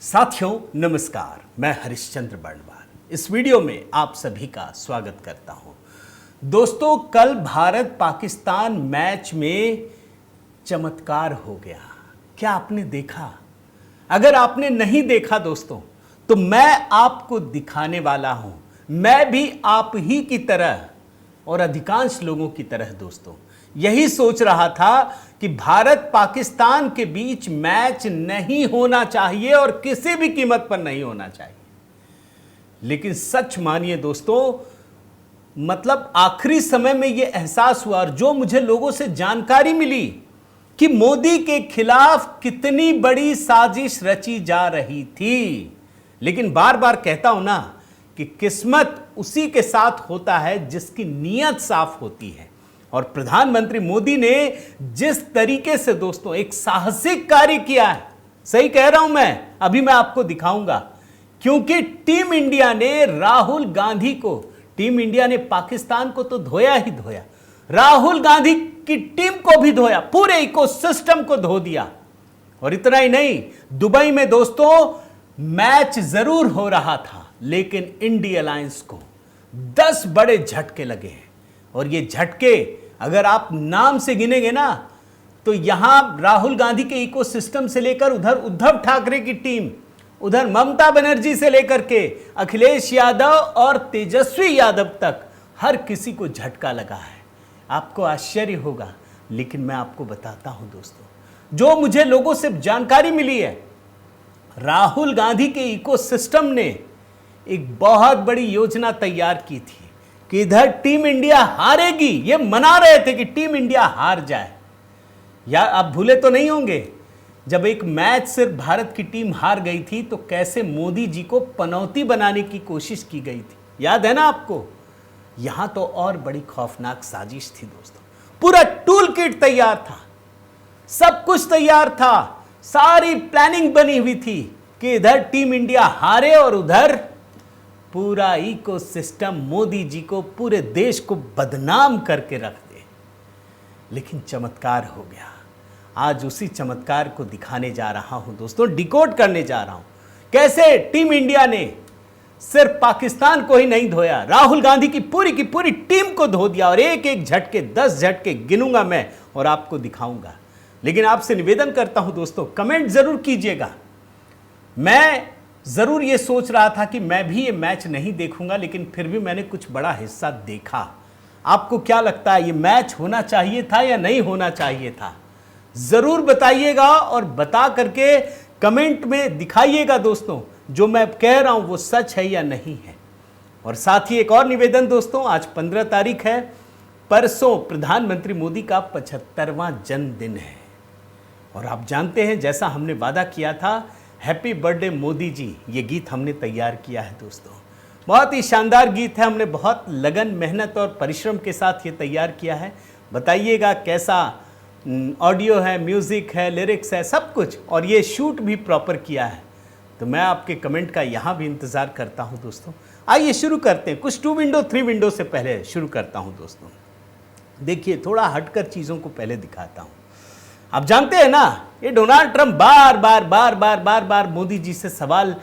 साथियों नमस्कार, मैं हरिश्चंद्र बर्णवाल इस वीडियो में आप सभी का स्वागत करता हूं। दोस्तों, कल भारत पाकिस्तान मैच में चमत्कार हो गया। क्या आपने देखा? अगर आपने नहीं देखा दोस्तों, तो मैं आपको दिखाने वाला हूं। मैं भी आप ही की तरह और अधिकांश लोगों की तरह दोस्तों यही सोच रहा था कि भारत पाकिस्तान के बीच मैच नहीं होना चाहिए और किसी भी कीमत पर नहीं होना चाहिए। लेकिन सच मानिए दोस्तों, मतलब आखिरी समय में यह एहसास हुआ और जो मुझे लोगों से जानकारी मिली कि मोदी के खिलाफ कितनी बड़ी साजिश रची जा रही थी। लेकिन बार बार कहता हूं ना कि किस्मत उसी के साथ होता है जिसकी नीयत साफ होती है। और प्रधानमंत्री मोदी ने जिस तरीके से दोस्तों एक साहसिक कार्य किया है, सही कह रहा हूं अभी मैं आपको दिखाऊंगा। क्योंकि टीम इंडिया ने राहुल गांधी को, टीम इंडिया ने पाकिस्तान को तो धोया ही धोया, राहुल गांधी की टीम को भी धोया, पूरे इकोसिस्टम को धो दिया। और इतना ही नहीं, दुबई में दोस्तों मैच जरूर हो रहा था, लेकिन इंडिया अलायंस को 10 बड़े झटके लगे हैं। और ये झटके अगर आप नाम से गिनेंगे ना, तो यहां राहुल गांधी के इकोसिस्टम से लेकर उधर उद्धव ठाकरे की टीम, उधर ममता बनर्जी से लेकर के अखिलेश यादव और तेजस्वी यादव तक हर किसी को झटका लगा है। आपको आश्चर्य होगा, लेकिन मैं आपको बताता हूं दोस्तों, जो मुझे लोगों से जानकारी मिली है, राहुल गांधी के इकोसिस्टम ने एक बहुत बड़ी योजना तैयार की थी कि इधर टीम इंडिया हारेगी। ये मना रहे थे कि टीम इंडिया हार जाए। या आप भूले तो नहीं होंगे, जब एक मैच सिर्फ भारत की टीम हार गई थी तो कैसे मोदी जी को पनौती बनाने की कोशिश की गई थी, याद है ना आपको? यहां तो और बड़ी खौफनाक साजिश थी दोस्तों। पूरा टूल किट तैयार था, सब कुछ तैयार था, सारी प्लानिंग बनी हुई थी कि इधर टीम इंडिया हारे और उधर पूरा इकोसिस्टम मोदी जी को, पूरे देश को बदनाम करके रख दे। लेकिन चमत्कार हो गया। आज उसी चमत्कार को दिखाने जा रहा हूं दोस्तों, डिकोड करने जा रहा हूं कैसे टीम इंडिया ने सिर्फ पाकिस्तान को ही नहीं धोया, राहुल गांधी की पूरी टीम को धो दिया। और एक एक झटके, 10 झटके गिनूंगा मैं और आपको दिखाऊंगा। लेकिन आपसे निवेदन करता हूं दोस्तों, कमेंट जरूर कीजिएगा। मैं जरूर ये सोच रहा था कि मैं भी ये मैच नहीं देखूंगा, लेकिन फिर भी मैंने कुछ बड़ा हिस्सा देखा। आपको क्या लगता है, ये मैच होना चाहिए था या नहीं होना चाहिए था? जरूर बताइएगा और बता करके कमेंट में दिखाइएगा दोस्तों, जो मैं कह रहा हूं वो सच है या नहीं है। और साथ ही एक और निवेदन दोस्तों, आज 15 तारीख है, परसों प्रधानमंत्री मोदी का 75वां जन्मदिन है। और आप जानते हैं, जैसा हमने वादा किया था, हैप्पी बर्थडे मोदी जी, ये गीत हमने तैयार किया है दोस्तों। बहुत ही शानदार गीत है, हमने बहुत लगन, मेहनत और परिश्रम के साथ ये तैयार किया है। बताइएगा कैसा ऑडियो है, म्यूज़िक है, लिरिक्स है, सब कुछ। और ये शूट भी प्रॉपर किया है। तो मैं आपके कमेंट का यहाँ भी इंतज़ार करता हूँ दोस्तों। आइए शुरू करते हैं। कुछ 2 विंडो 3 विंडो से पहले शुरू करता हूँ दोस्तों। देखिए, थोड़ा हटकर चीज़ों को पहले दिखाता हूँ। आप जानते हैं ना, ये डोनाल्ड ट्रंप बार बार मोदी जी से सवाल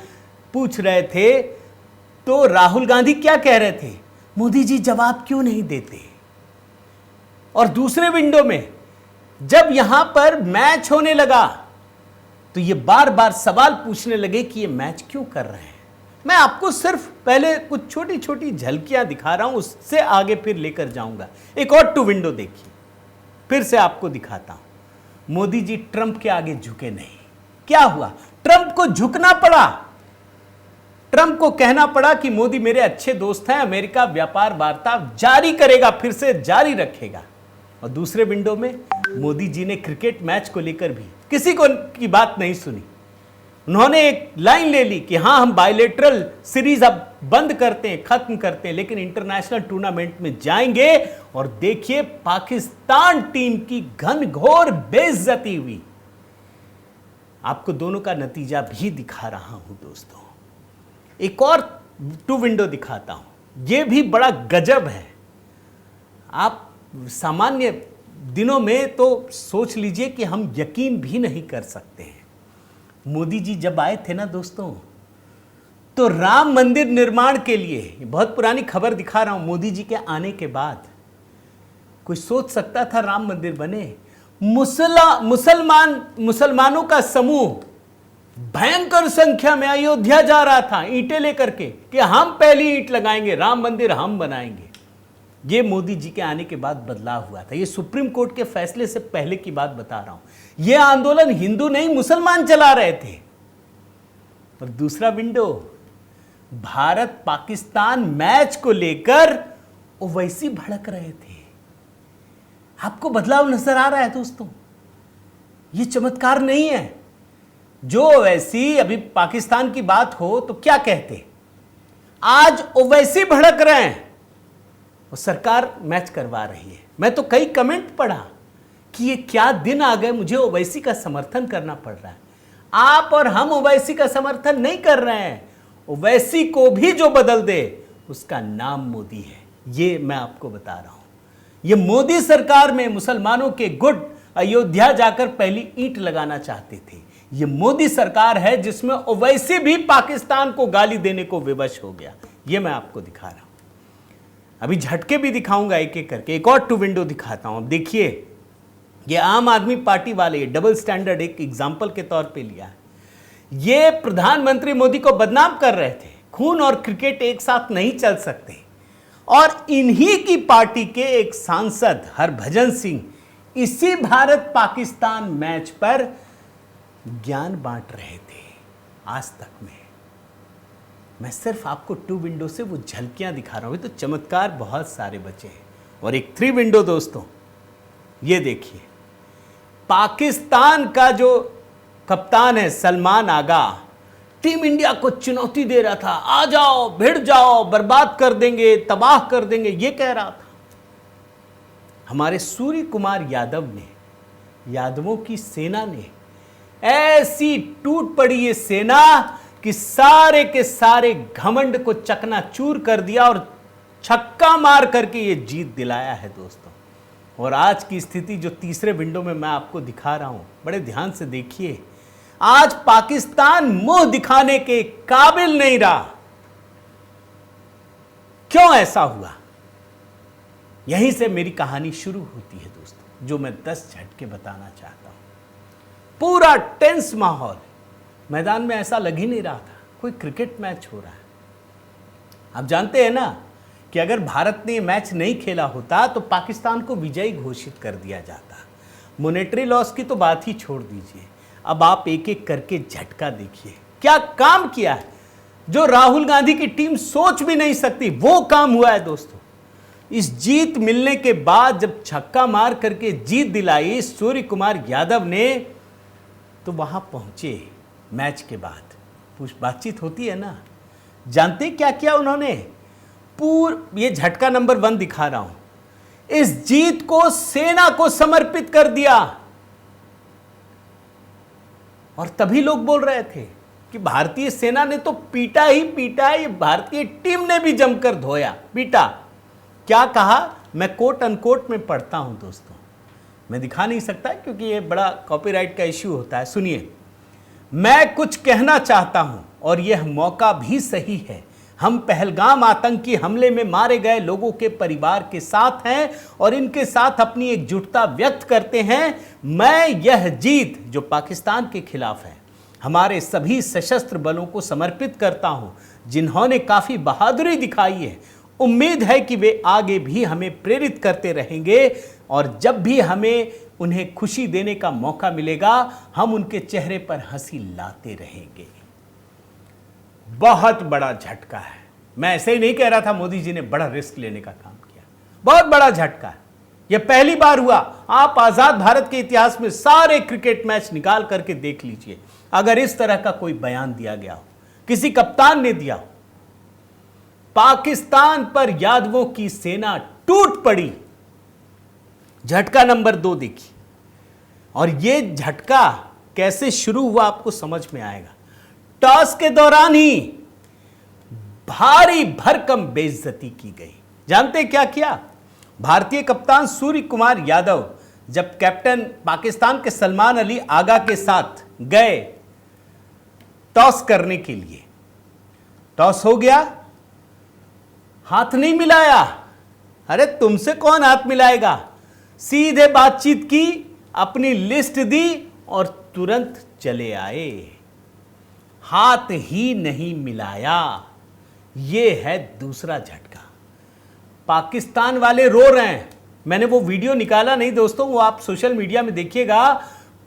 पूछ रहे थे, तो राहुल गांधी क्या कह रहे थे, मोदी जी जवाब क्यों नहीं देते? और दूसरे विंडो में जब यहां पर मैच होने लगा, तो ये बार बार सवाल पूछने लगे कि ये मैच क्यों कर रहे हैं। मैं आपको सिर्फ पहले कुछ छोटी छोटी झलकियां दिखा रहा हूं, उससे आगे फिर लेकर जाऊंगा। एक और 2 विंडो देखिए, फिर से आपको दिखाता हूं। मोदी जी ट्रंप के आगे झुके नहीं। क्या हुआ? ट्रंप को झुकना पड़ा। ट्रंप को कहना पड़ा कि मोदी मेरे अच्छे दोस्त हैं, अमेरिका व्यापार वार्ता जारी करेगा, फिर से जारी रखेगा। और दूसरे विंडो में मोदी जी ने क्रिकेट मैच को लेकर भी किसी को की बात नहीं सुनी। उन्होंने एक लाइन ले ली कि हां, हम बायलैटरल सीरीज अब बंद करते हैं, खत्म करते हैं, लेकिन इंटरनेशनल टूर्नामेंट में जाएंगे। और देखिए, पाकिस्तान टीम की घनघोर बेइज्जती हुई। आपको दोनों का नतीजा भी दिखा रहा हूं दोस्तों। एक और 2 विंडो दिखाता हूं, यह भी बड़ा गजब है। आप सामान्य दिनों में तो सोच लीजिए कि हम यकीन भी नहीं कर सकते हैं। मोदी जी जब आए थे ना दोस्तों, तो राम मंदिर निर्माण के लिए, बहुत पुरानी खबर दिखा रहा हूं, मोदी जी के आने के बाद कोई सोच सकता था राम मंदिर बने? मुसलमानों का समूह भयंकर संख्या में अयोध्या जा रहा था ईंटें लेकर के कि हम पहली ईंट लगाएंगे, राम मंदिर हम बनाएंगे। ये मोदी जी के आने के बाद बदलाव हुआ था। ये सुप्रीम कोर्ट के फैसले से पहले की बात बता रहा हूं। यह आंदोलन हिंदू नहीं मुसलमान चला रहे थे। और दूसरा विंडो, भारत पाकिस्तान मैच को लेकर ओवैसी भड़क रहे थे। आपको बदलाव नजर आ रहा है दोस्तों? ये चमत्कार नहीं है। जो ओवैसी अभी पाकिस्तान की बात हो तो क्या कहते, आज ओवैसी भड़क रहे हैं और सरकार मैच करवा रही है। मैं तो कई कमेंट पढ़ा कि ये क्या दिन आ गए, मुझे ओवैसी का समर्थन करना पड़ रहा है। आप और हम ओवैसी का समर्थन नहीं कर रहे हैं। ओवैसी को भी जो बदल दे उसका नाम मोदी है। ये मैं आपको बता रहा हूं। ये मोदी सरकार में मुसलमानों के गुट अयोध्या जाकर पहली ईंट लगाना चाहते थे। ये मोदी सरकार है जिसमें ओवैसी भी पाकिस्तान को गाली देने को विवश हो गया। ये मैं आपको दिखा रहा हूं। अभी झटके भी दिखाऊंगा एक एक करके। एक और टू विंडो दिखाता हूं। अब देखिए, ये आम आदमी पार्टी वाले डबल स्टैंडर्ड एक एग्जाम्पल के तौर पे लिया है। ये प्रधानमंत्री मोदी को बदनाम कर रहे थे, खून और क्रिकेट एक साथ नहीं चल सकते। और इन्हीं की पार्टी के एक सांसद हरभजन सिंह इसी भारत पाकिस्तान मैच पर ज्ञान बांट रहे थे आज तक में। मैं सिर्फ आपको टू विंडो से वो झलकियां दिखा रहा हूं। तो चमत्कार बहुत सारे बचे हैं। और एक थ्री विंडो दोस्तों, ये देखिए, पाकिस्तान का जो कप्तान है सलमान आगा, टीम इंडिया को चुनौती दे रहा था, आ जाओ, भिड़ जाओ, बर्बाद कर देंगे, तबाह कर देंगे, ये कह रहा था। हमारे सूर्य कुमार यादव ने, यादवों की सेना ने ऐसी टूट पड़ी ये सेना कि सारे के सारे घमंड को चकनाचूर कर दिया और छक्का मार करके ये जीत दिलाया है दोस्तों। और आज की स्थिति जो तीसरे विंडो में मैं आपको दिखा रहा हूं, बड़े ध्यान से देखिए। आज पाकिस्तान मुंह दिखाने के काबिल नहीं रहा। क्यों ऐसा हुआ? यहीं से मेरी कहानी शुरू होती है दोस्तों, जो मैं 10 झटके बताना चाहता हूं। पूरा टेंस माहौल, मैदान में ऐसा लग ही नहीं रहा था कोई क्रिकेट मैच हो रहा है। आप जानते हैं ना कि अगर भारत ने मैच नहीं खेला होता तो पाकिस्तान को विजयी घोषित कर दिया जाता। मॉनेटरी लॉस की तो बात ही छोड़ दीजिए। अब आप एक एक करके झटका देखिए, क्या काम किया है जो राहुल गांधी की टीम सोच भी नहीं सकती, वो काम हुआ है दोस्तों। इस जीत मिलने के बाद जब छक्का मार करके जीत दिलाई सूर्य कुमार यादव ने, तो वहां पहुंचे मैच के बाद बातचीत होती है ना, जानते क्या किया उन्होंने? ये झटका नंबर 1 दिखा रहा हूं। इस जीत को सेना को समर्पित कर दिया। और तभी लोग बोल रहे थे कि भारतीय सेना ने तो पीटा ही पीटा, ये भारतीय टीम ने भी जमकर धोया पीटा। क्या कहा? मैं कोट अनकोट में पढ़ता हूं दोस्तों, मैं दिखा नहीं सकता क्योंकि ये बड़ा कॉपीराइट का इश्यू होता है। सुनिए, मैं कुछ कहना चाहता हूं और यह मौका भी सही है। हम पहलगाम आतंकी हमले में मारे गए लोगों के परिवार के साथ हैं और इनके साथ अपनी एकजुटता व्यक्त करते हैं। मैं यह जीत जो पाकिस्तान के खिलाफ है हमारे सभी सशस्त्र बलों को समर्पित करता हूं, जिन्होंने काफी बहादुरी दिखाई है। उम्मीद है कि वे आगे भी हमें प्रेरित करते रहेंगे और जब भी हमें उन्हें खुशी देने का मौका मिलेगा, हम उनके चेहरे पर हंसी लाते रहेंगे। बहुत बड़ा झटका है। मैं ऐसे ही नहीं कह रहा था, मोदी जी ने बड़ा रिस्क लेने का काम किया। बहुत बड़ा झटका है। यह पहली बार हुआ। आप आजाद भारत के इतिहास में सारे क्रिकेट मैच निकाल करके देख लीजिए, अगर इस तरह का कोई बयान दिया गया हो, किसी कप्तान ने दिया हो। पाकिस्तान पर यादवों की सेना टूट पड़ी। झटका नंबर 2 देखिए, और यह झटका कैसे शुरू हुआ आपको समझ में आएगा। टॉस के दौरान ही भारी भरकम बेइज्जती की गई। जानते क्या किया? भारतीय कप्तान सूर्य कुमार यादव जब कैप्टन पाकिस्तान के सलमान अली आगा के साथ गए टॉस करने के लिए। टॉस हो गया, हाथ नहीं मिलाया। अरे तुमसे कौन हाथ मिलाएगा, सीधे बातचीत की, अपनी लिस्ट दी और तुरंत चले आए। हाथ ही नहीं मिलाया। यह है दूसरा झटका। पाकिस्तान वाले रो रहे हैं। मैंने वो वीडियो निकाला नहीं दोस्तों, वो आप सोशल मीडिया में देखिएगा।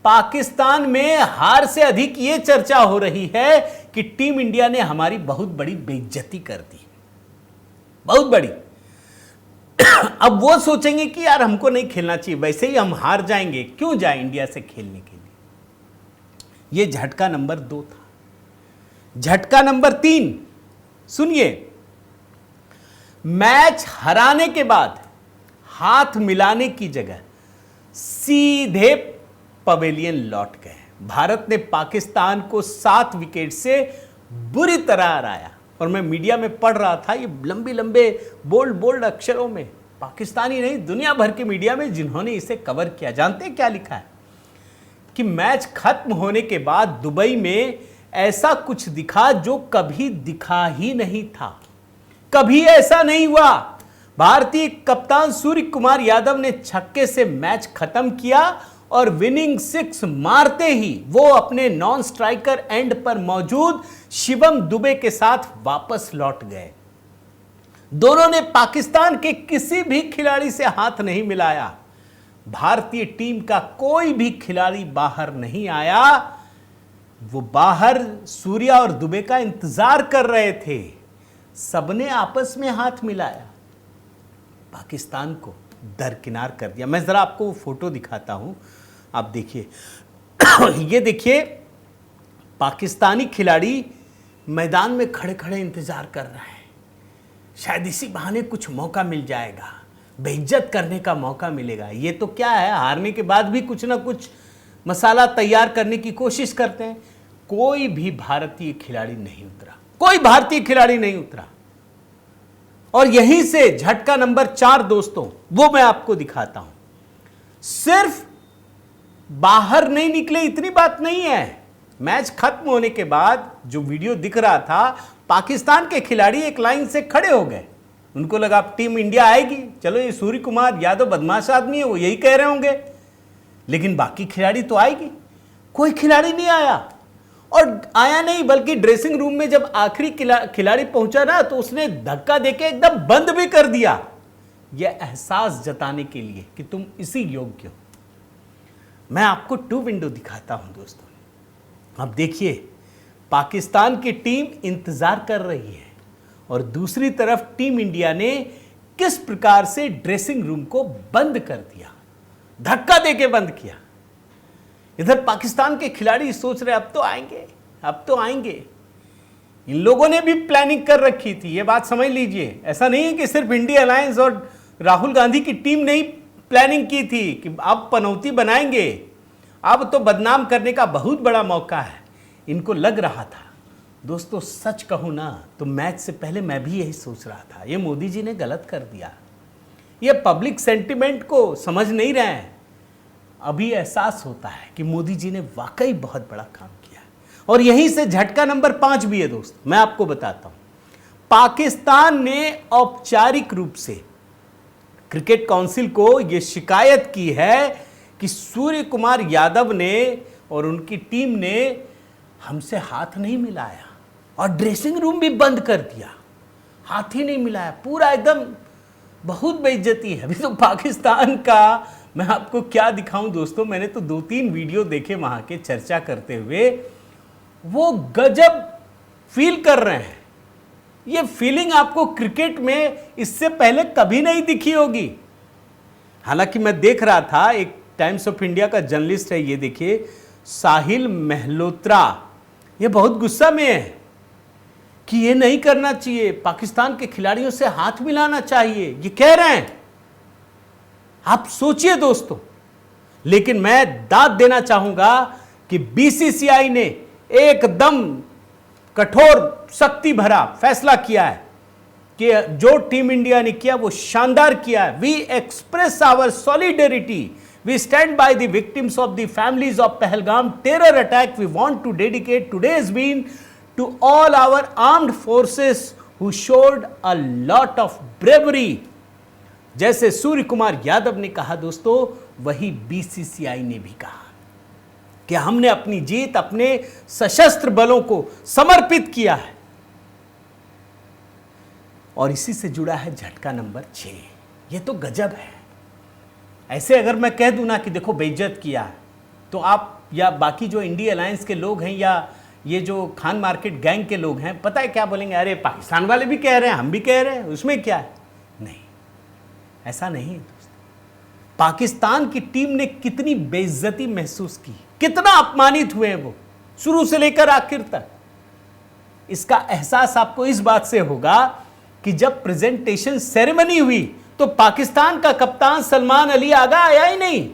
पाकिस्तान में हार से अधिक ये चर्चा हो रही है कि टीम इंडिया ने हमारी बहुत बड़ी बेइज्जती कर दी, बहुत बड़ी। अब वो सोचेंगे कि यार हमको नहीं खेलना चाहिए, वैसे ही हम हार जाएंगे, क्यों जाए इंडिया से खेलने के लिए। ये झटका नंबर 2 था। झटका नंबर 3 सुनिए। मैच हराने के बाद हाथ मिलाने की जगह सीधे पवेलियन लौट गए। भारत ने पाकिस्तान को 7 विकेट से बुरी तरह हराया। और मैं मीडिया में पढ़ रहा था, ये लंबे लंबे बोल्ड अक्षरों में, पाकिस्तानी नहीं दुनिया भर के मीडिया में जिन्होंने इसे कवर किया, जानते हैं क्या लिखा है कि मैच खत्म होने के बाद दुबई में ऐसा कुछ दिखा जो कभी दिखा ही नहीं था, कभी ऐसा नहीं हुआ। भारतीय कप्तान सूर्य कुमार यादव ने छक्के से मैच खत्म किया और विनिंग 6 मारते ही वो अपने नॉन स्ट्राइकर एंड पर मौजूद शिवम दुबे के साथ वापस लौट गए। दोनों ने पाकिस्तान के किसी भी खिलाड़ी से हाथ नहीं मिलाया। भारतीय टीम का कोई भी खिलाड़ी बाहर नहीं आया। वो बाहर सूर्या और दुबे का इंतजार कर रहे थे। सबने आपस में हाथ मिलाया, पाकिस्तान को दरकिनार कर दिया। मैं जरा आपको वो फोटो दिखाता हूं, आप देखिए। ये देखिए, पाकिस्तानी खिलाड़ी मैदान में खड़े खड़े इंतजार कर रहे हैं। शायद इसी बहाने कुछ मौका मिल जाएगा, बेइज्जत करने का मौका मिलेगा। ये तो क्या है, हारने के बाद भी कुछ ना कुछ मसाला तैयार करने की कोशिश करते हैं। कोई भी भारतीय खिलाड़ी नहीं उतरा, कोई भारतीय खिलाड़ी नहीं उतरा। और यहीं से झटका नंबर 4 दोस्तों, वो मैं आपको दिखाता हूं। सिर्फ बाहर नहीं निकले इतनी बात नहीं है। मैच खत्म होने के बाद जो वीडियो दिख रहा था, पाकिस्तान के खिलाड़ी एक लाइन से खड़े हो गए। उनको लगा टीम इंडिया आएगी, चलो ये सूर्य कुमार यादव बदमाश आदमी है, वो यही कह रहे होंगे, लेकिन बाकी खिलाड़ी तो आएगी। कोई खिलाड़ी नहीं आया। और आया नहीं, बल्कि ड्रेसिंग रूम में जब आखिरी खिलाड़ी पहुंचा ना, तो उसने धक्का देके एकदम बंद भी कर दिया, यह एहसास जताने के लिए कि तुम इसी योग्य हो। मैं आपको 2 विंडो दिखाता हूं दोस्तों। अब देखिए, पाकिस्तान की टीम इंतजार कर रही है और दूसरी तरफ टीम इंडिया ने किस प्रकार से ड्रेसिंग रूम को बंद कर दिया, धक्का देके बंद किया। इधर पाकिस्तान के खिलाड़ी सोच रहे अब तो आएंगे, अब तो आएंगे। इन लोगों ने भी प्लानिंग कर रखी थी, ये बात समझ लीजिए। ऐसा नहीं है कि सिर्फ इंडिया अलायंस और राहुल गांधी की टीम ने ही प्लानिंग की थी कि अब पनौती बनाएंगे, अब तो बदनाम करने का बहुत बड़ा मौका है। इनको लग रहा था। दोस्तों सच कहूं ना, तो मैच से पहले मैं भी यही सोच रहा था, ये मोदी जी ने गलत कर दिया, ये पब्लिक सेंटिमेंट को समझ नहीं रहे हैं। अभी एहसास होता है कि मोदी जी ने वाकई बहुत बड़ा काम किया है। और यहीं से झटका नंबर 5 भी है दोस्त, मैं आपको बताता हूं। पाकिस्तान ने औपचारिक रूप से क्रिकेट काउंसिल को यह शिकायत की है कि सूर्य कुमार यादव ने और उनकी टीम ने हमसे हाथ नहीं मिलाया और ड्रेसिंग रूम भी बंद कर दिया, हाथ ही नहीं मिलाया, पूरा एकदम बहुत बेइज्जती है। अभी तो पाकिस्तान का मैं आपको क्या दिखाऊं दोस्तों, मैंने तो 2-3 वीडियो देखे वहां के चर्चा करते हुए, वो गजब फील कर रहे हैं। ये फीलिंग आपको क्रिकेट में इससे पहले कभी नहीं दिखी होगी। हालांकि मैं देख रहा था, एक टाइम्स ऑफ इंडिया का जर्नलिस्ट है, ये देखिए साहिल महलोत्रा, ये बहुत गुस्सा में है कि ये नहीं करना चाहिए, पाकिस्तान के खिलाड़ियों से हाथ मिलाना चाहिए, ये कह रहे हैं। आप सोचिए दोस्तों। लेकिन मैं दाद देना चाहूंगा कि बीसीसीआई ने एकदम कठोर सख्ती भरा फैसला किया है कि जो टीम इंडिया ने किया वो शानदार किया है। We express our solidarity We stand by the victims of the families of Pahalgam terror attack. We want to dedicate today's win to all our armed forces who showed a lot of bravery. जैसे सूर्य कुमार यादव ने कहा दोस्तों, वही BCCI ने भी कहा कि हमने अपनी जीत अपने सशस्त्र बलों को समर्पित किया है। और इसी से जुड़ा है झटका नंबर 6। यह तो गजब है। ऐसे अगर मैं कह दूं ना कि देखो बेइज्जत किया है, तो आप या बाकी जो इंडिया अलायंस के लोग हैं या ये जो खान मार्केट गैंग के लोग हैं, पता है क्या बोलेंगे? अरे पाकिस्तान वाले भी कह रहे हैं, हम भी कह रहे हैं, उसमें क्या है? नहीं, ऐसा नहीं है दोस्तों। पाकिस्तान की टीम ने कितनी बेइज्जती महसूस की, कितना अपमानित हुए वो शुरू से लेकर आखिर तक। इसका एहसास आपको इस बात से होगा कि जब प्रेजेंटेशन सेरेमनी हुई तो पाकिस्तान का कप्तान सलमान अली आगा आया ही नहीं।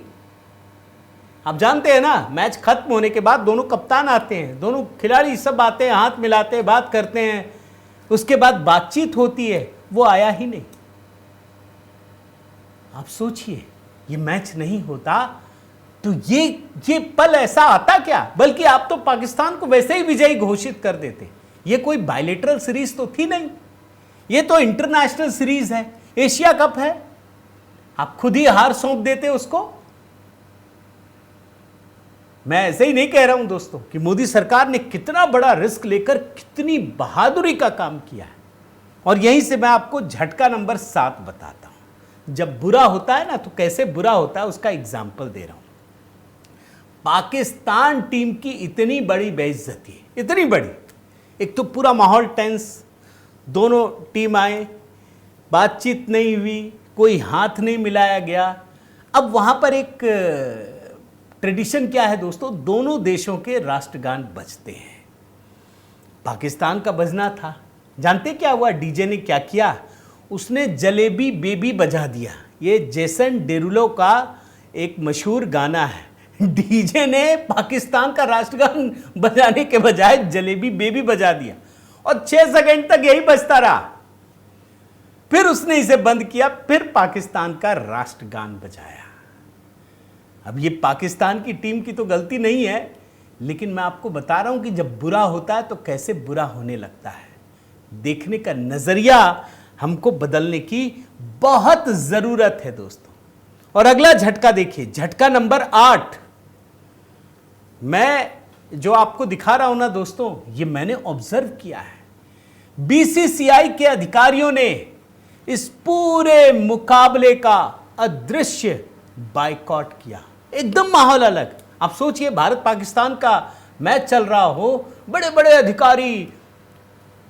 आप जानते हैं ना, मैच खत्म होने के बाद दोनों कप्तान आते हैं, दोनों खिलाड़ी सब आते हैं, हाथ मिलाते हैं, बात करते हैं, उसके बाद बातचीत होती है, वो आया ही नहीं। आप सोचिए, ये मैच नहीं होता तो ये पल ऐसा आता क्या? बल्कि आप तो पाकिस्तान को वैसे ही विजयी घोषित कर देते। ये कोई बायलेटरल सीरीज तो थी नहीं, ये तो इंटरनेशनल सीरीज है, एशिया कप है। आप खुद ही हार सौंप देते उसको। मैं ऐसे ही नहीं कह रहा हूं दोस्तों कि मोदी सरकार ने कितना बड़ा रिस्क लेकर कितनी बहादुरी का काम किया है। और यहीं से मैं आपको झटका नंबर 7 बताता हूं। जब बुरा होता है ना, तो कैसे बुरा होता है उसका एग्जाम्पल दे रहा हूं। पाकिस्तान टीम की इतनी बड़ी बेइज्जती, इतनी बड़ी, एक तो पूरा माहौल टेंस, दोनों टीम आए, बातचीत नहीं हुई, कोई हाथ नहीं मिलाया गया। अब वहां पर एक ट्रेडिशन क्या है दोस्तों, दोनों देशों के राष्ट्रगान बजते हैं। पाकिस्तान का बजना था, जानते क्या हुआ? डीजे ने क्या किया, उसने जलेबी बेबी बजा दिया। ये जेसन डेरुलो का एक मशहूर गाना है। डीजे ने पाकिस्तान का राष्ट्रगान बजाने के बजाय जलेबी बेबी बजा दिया और 6 सेकंड तक यही बजता रहा। फिर उसने इसे बंद किया, फिर पाकिस्तान का राष्ट्रगान बजाया। अब ये पाकिस्तान की टीम की तो गलती नहीं है, लेकिन मैं आपको बता रहा हूं कि जब बुरा होता है तो कैसे बुरा होने लगता है। देखने का नजरिया हमको बदलने की बहुत जरूरत है दोस्तों। और अगला झटका देखिए, झटका नंबर 8। मैं जो आपको दिखा रहा हूं ना दोस्तों, ये मैंने ऑब्जर्व किया है। बीसीसीआई के अधिकारियों ने इस पूरे मुकाबले का अदृश्य बायकॉट किया। एकदम माहौल अलग। आप सोचिए, भारत पाकिस्तान का मैच चल रहा हो, बड़े बड़े अधिकारी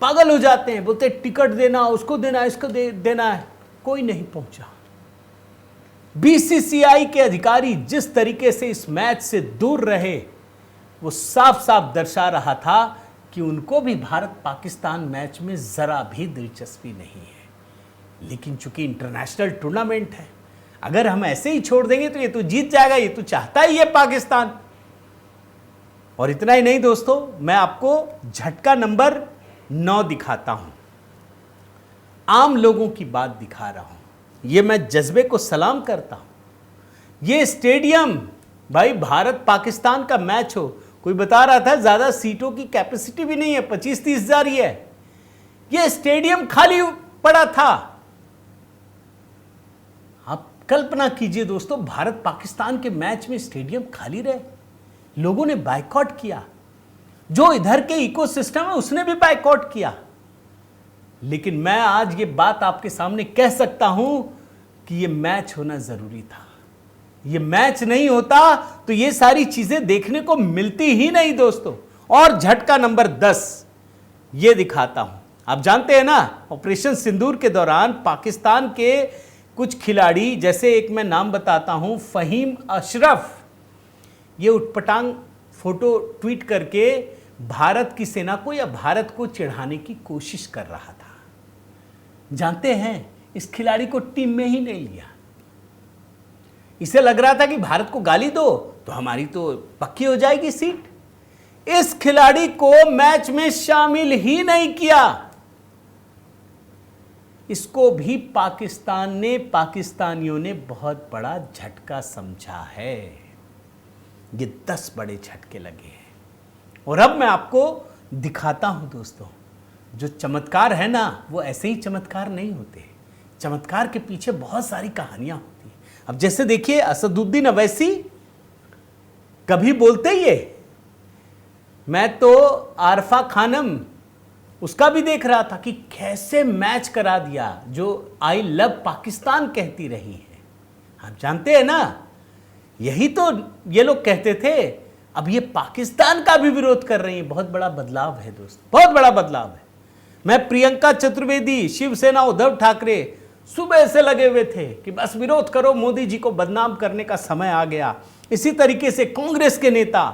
पागल हो जाते हैं, बोलते टिकट देना, उसको देना, इसको देना है। कोई नहीं पहुंचा। बीसीसीआई के अधिकारी जिस तरीके से इस मैच से दूर रहे, वो साफ साफ दर्शा रहा था कि उनको भी भारत पाकिस्तान मैच में जरा भी दिलचस्पी नहीं है। लेकिन चूंकि इंटरनेशनल टूर्नामेंट है, अगर हम ऐसे ही छोड़ देंगे तो ये तो जीत जाएगा, ये तो चाहता ही है पाकिस्तान। और इतना ही नहीं दोस्तों, मैं आपको झटका नंबर 9 दिखाता हूं। आम लोगों की बात दिखा रहा हूं। ये मैं जज्बे को सलाम करता हूं। ये स्टेडियम, भाई भारत पाकिस्तान का मैच हो, कोई बता रहा था ज्यादा सीटों की कैपेसिटी भी नहीं है, 25-30 हजार ही है। ये स्टेडियम खाली पड़ा था। आप कल्पना कीजिए दोस्तों, भारत पाकिस्तान के मैच में स्टेडियम खाली रहे, लोगों ने बायकॉट किया। जो इधर के इकोसिस्टम है उसने भी बायकॉट किया। लेकिन मैं आज ये बात आपके सामने कह सकता हूं कि ये मैच होना जरूरी था। ये मैच नहीं होता तो ये सारी चीजें देखने को मिलती ही नहीं दोस्तों। और झटका नंबर 10 ये दिखाता हूं। आप जानते हैं ना, ऑपरेशन सिंदूर के दौरान पाकिस्तान के कुछ खिलाड़ी, जैसे एक मैं नाम बताता हूं, फहीम अशरफ, ये उटपटांग फोटो ट्वीट करके भारत की सेना को या भारत को चिढ़ाने की कोशिश कर रहा था। जानते हैं, इस खिलाड़ी को टीम में ही नहीं लिया। इसे लग रहा था कि भारत को गाली दो तो हमारी तो पक्की हो जाएगी सीट। इस खिलाड़ी को मैच में शामिल ही नहीं किया। इसको भी पाकिस्तान ने, पाकिस्तानियों ने बहुत बड़ा झटका समझा है। ये 10 बड़े झटके लगे हैं। और अब मैं आपको दिखाता हूं दोस्तों, जो चमत्कार है ना, वो ऐसे ही चमत्कार नहीं होते। चमत्कार के पीछे बहुत सारी कहानियां होती हैं। अब जैसे देखिए, असदुद्दीन अवैसी कभी बोलते ही है, मैं तो आरफा खानम उसका भी देख रहा था कि कैसे मैच करा दिया, जो आई लव पाकिस्तान कहती रही है। आप जानते हैं ना, यही तो ये लोग कहते थे, अब ये पाकिस्तान का भी विरोध कर रही है। बहुत बड़ा बदलाव है दोस्तों, बहुत बड़ा बदलाव है। मैं प्रियंका चतुर्वेदी, शिवसेना, उद्धव ठाकरे सुबह से लगे हुए थे कि बस विरोध करो, मोदी जी को बदनाम करने का समय आ गया। इसी तरीके से कांग्रेस के नेता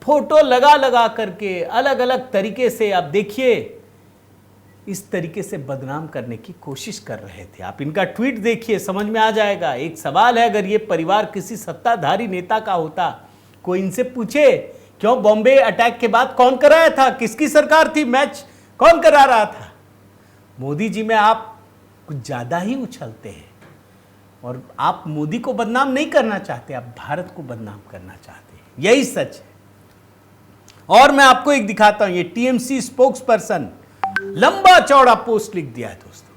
फोटो लगा लगा करके अलग अलग तरीके से, आप देखिए, इस तरीके से बदनाम करने की कोशिश कर रहे थे। आप इनका ट्वीट देखिए, समझ में आ जाएगा। एक सवाल है, अगर ये परिवार किसी सत्ताधारी नेता का होता, कोई इनसे पूछे क्यों बॉम्बे अटैक के बाद कौन कराया था, किसकी सरकार थी, मैच कौन करा रहा था? मोदी जी में आप कुछ ज्यादा ही उछलते हैं और आप मोदी को बदनाम नहीं करना चाहते, आप भारत को बदनाम करना चाहते हैं। यही सच है। और मैं आपको एक दिखाता हूं, ये टीएमसी स्पोक्स पर्सन लंबा चौड़ा पोस्ट लिख दिया है दोस्तों।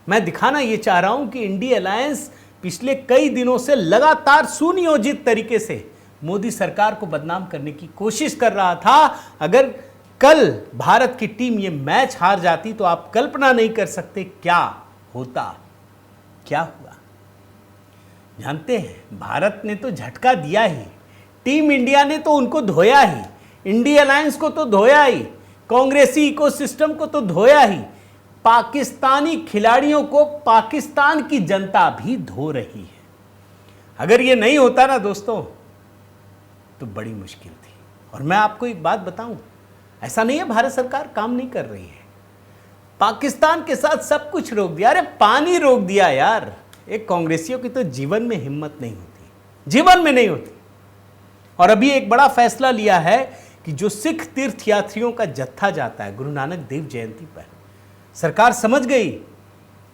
मैं दिखाना ये चाह रहा हूं कि इंडिया अलायंस पिछले कई दिनों से लगातार सुनियोजित तरीके से मोदी सरकार को बदनाम करने की कोशिश कर रहा था। अगर कल भारत की टीम ये मैच हार जाती तो आप कल्पना नहीं कर सकते क्या होता। क्या हुआ जानते हैं? भारत ने तो झटका दिया ही, टीम इंडिया ने तो उनको धोया ही, इंडिया अलायंस को तो धोया ही, कांग्रेसी इकोसिस्टम को तो धोया ही, पाकिस्तानी खिलाड़ियों को पाकिस्तान की जनता भी धो रही है। अगर ये नहीं होता ना दोस्तों तो बड़ी मुश्किल थी। और मैं आपको एक बात बताऊं, ऐसा नहीं है भारत सरकार काम नहीं कर रही है। पाकिस्तान के साथ सब कुछ रोक दिया, अरे पानी रोक दिया यार। एक कांग्रेसियों की तो जीवन में हिम्मत नहीं होती, जीवन में नहीं होती। और अभी एक बड़ा फैसला लिया है कि जो सिख तीर्थयात्रियों का जत्था जाता है गुरु नानक देव जयंती पर, सरकार समझ गई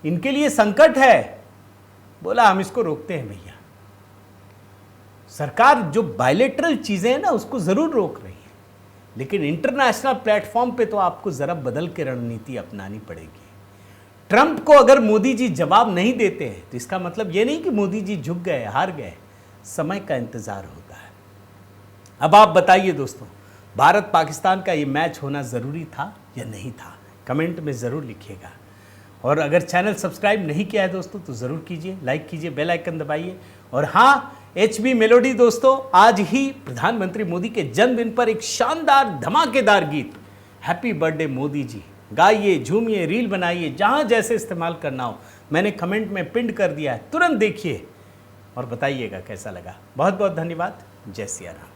इनके लिए संकट है, बोला हम इसको रोकते हैं भैया। सरकार जो बायलेटरल चीजें हैं ना उसको जरूर रोक रही है, लेकिन इंटरनेशनल प्लेटफॉर्म पे तो आपको जरा बदल के रणनीति अपनानी पड़ेगी। ट्रंप को अगर मोदी जी जवाब नहीं देते हैं तो इसका मतलब ये नहीं कि मोदी जी झुक गए, हार गए। समय का इंतजार होता है। अब आप बताइए दोस्तों, भारत पाकिस्तान का ये मैच होना ज़रूरी था या नहीं था? कमेंट में ज़रूर लिखिएगा। और अगर चैनल सब्सक्राइब नहीं किया है दोस्तों तो ज़रूर कीजिए, लाइक कीजिए, बेल आइकन दबाइए। और हाँ, HB मेलोडी दोस्तों आज ही प्रधानमंत्री मोदी के जन्मदिन पर एक शानदार धमाकेदार गीत हैप्पी बर्थडे मोदी जी गाइए, झूमिए, रील बनाइए, जहाँ जैसे इस्तेमाल करना हो मैंने कमेंट में पिन कर दिया है, तुरंत देखिए और बताइएगा कैसा लगा। बहुत बहुत धन्यवाद। जय सिया राम।